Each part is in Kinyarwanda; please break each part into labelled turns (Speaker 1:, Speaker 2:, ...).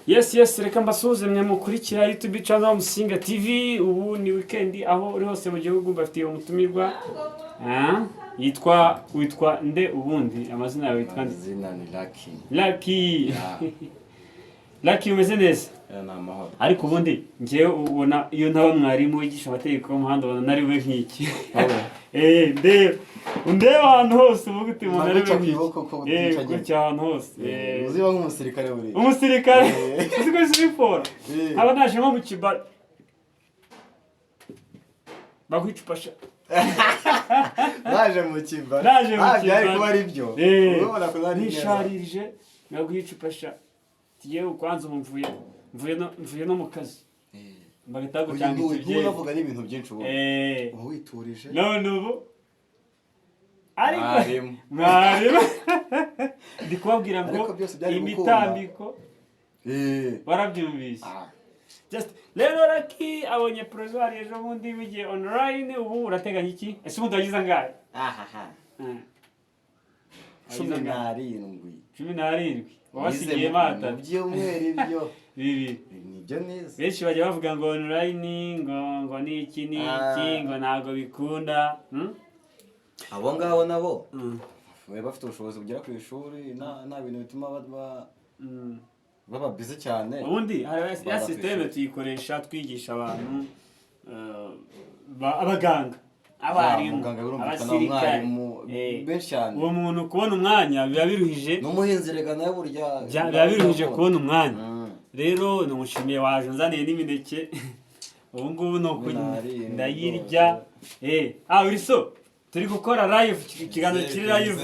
Speaker 1: Yes, reka mbasuhuze mwe mukurikira YouTube channel Musinga TV. Ubu ni weekend aho uri hose mu gihugu bafitiye umutumirwa. Witwa nde ubundi amazina yawe yitwa nde?
Speaker 2: Izina ni Lucky.
Speaker 1: Lucky. Lucky umeze neza?
Speaker 2: Na mahoro.
Speaker 1: Ariko ubundi ngiye ubona iyo ntaba mwarimu wigisha amategeko y'umuhanda ubona nari we nk'iki. Ndeba ahantu hose uvuga uti umuntu ari we nk'iki. Gutya ahantu hose.
Speaker 2: Uziba nk'umusirikare buri.
Speaker 1: Umusirikare. Uziko siporo. Aba naje nko mu kibari. Bagwicupasha.
Speaker 2: Naje mu kibari. Byari kuba ari byo.
Speaker 1: Urabona ko nari nisharirije bagwicupasha. Tiye ukwanza mvuye no mu kazi. Mbagitago cyangwa
Speaker 2: ibyo uvuga n'ibintu byinshi ubu. Ubu witurije.
Speaker 1: None ubu ariko mwarimu ndi kubabwira ngo imitambiko barabyumvise. Just rero Lucky abonye provisoire ejo bundi bigiye online. Ubu urateganya iki? Ese ubundi wagize angahe? 17 wasigiye mata
Speaker 2: by'umwere ibyo
Speaker 1: bibi
Speaker 2: nibyo neza.
Speaker 1: benshi bajya bavuga ngo online ngo ni iki ngo ntago bikunda.
Speaker 2: Abo ngabo nabo bafite ubushobozi bugera ku ishuri nta bintu bituma baba busy cyane.
Speaker 1: Ubundi ya system tuyikoresha twigisha abantu abaganga abarimu abasirikare
Speaker 2: benshi cyane.
Speaker 1: uwo muntu kubona umwanya biba biruhije
Speaker 2: n'umuhinzi rega nawe burya
Speaker 1: biba biruhije kubona umwanya. Rero numushimiye waje nzaniye n'imineke. Ubu ngubu no ndayirya. Uriso turi gukora live ikiganiro kiri live.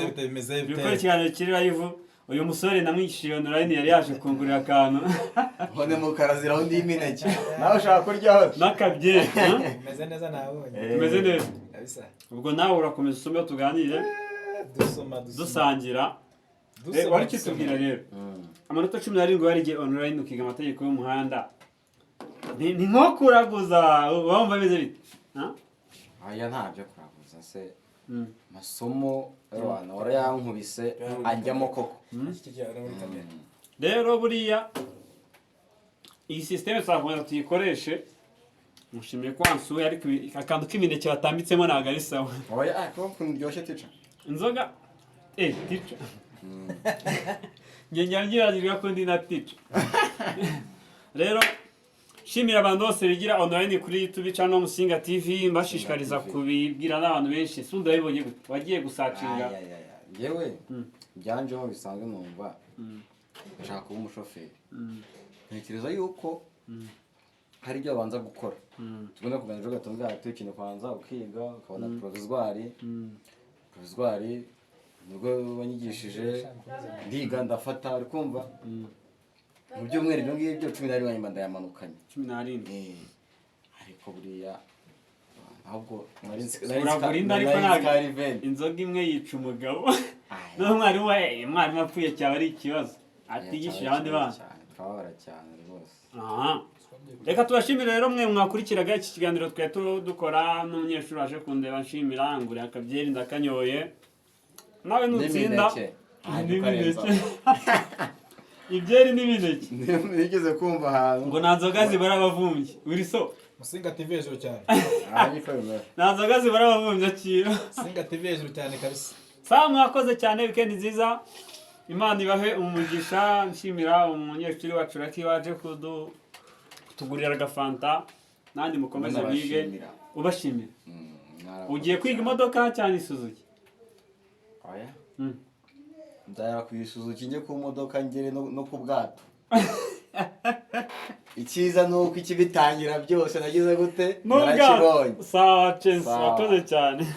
Speaker 1: Gukora ikiganiro kiri live. Uyu musore namwishije online yari yaje kungurira akantu.
Speaker 2: Hone mu karazira undi imineke. Nawe ushaka kuryaho
Speaker 1: Nakabye.
Speaker 3: Tumeze neza nabonye.
Speaker 1: Tumeze neza.
Speaker 3: Kabisa.
Speaker 1: Ubwo nawe urakomeza usome tuganire. Dusangira. Wari kitubwira rero. Amanota 17 yarigiye online ukiga amategeko y'umuhanda. Ni nko kuraguza wumva beze bite?
Speaker 2: Aya ntabyo kuraguza se. Masomo abana warayankubise ajyamo koko.
Speaker 1: Rero buriya iyi system twakomeza tuyikoreshe. Mushimiye ko wansuye ariko akantu k'imineke batambitsemo naga ari sawa.
Speaker 2: Oya ko kundyoshye tica.
Speaker 1: Inzoga tica. Ngira ko ndi na tica. Rero shimira abantu bose bigira online kuri YouTube channel Musinga TV. Mbashishikariza kubibwira n'abantu benshi. Sunda bibonye wagiye gusacinga.
Speaker 2: Yewe byanjeho bisanzwe numva nshaka kuba umushoferi. Ntekereza yuko hari ibyo abanza gukora. Tugomba kuganira gatonga ikintu kwanza ukiga ukabona provisoire. Provisoire nubwo banyigishije ndiga ndafata ari kumva. Mu byumweru byo ngibyo 11 nyuma ndayamanukanye.
Speaker 1: 11.
Speaker 2: Ariko buriya ahubwo
Speaker 1: uragurinda ariko ntabwo inzoga imwe yica umugabo. No mwarimu apfuye cyaba ari ikibazo. Atigishije abandi bana.
Speaker 2: Kabara cyane rwose.
Speaker 1: Reka tubashimire rero mwe mwakurikiraga iki kiganiro twe dukora n'umunyeshuri waje kundeba nshimira ngure akabyeri ndakanyoye. Nawe nutsinda ibyeri n'imineke.
Speaker 2: Nigeze kumva ahantu
Speaker 1: ngo nanzoga zibara abavumbyi. Uriso
Speaker 3: Musinga TV hejuru cyane.
Speaker 1: Nanzoga zibara abavumbyi akira.
Speaker 3: Musinga TV hejuru cyane kabisa.
Speaker 1: Sawa mwakoze cyane weekend nziza. Imana ibahe umugisha. Nshimira umunyeshuri wacu Lucky waje kutugurira agafanta. Nandi mukomeze bige ubashimira. Ugiye kwiga imodoka cyane Suzuki?
Speaker 2: Oya. Ndara ku Suzuki njye ku modoka ngere no ku bwato. Ikiza nuko ikibitangira byose nagize gute?
Speaker 1: Narakibonye. Sawa Chance wakoze cyane.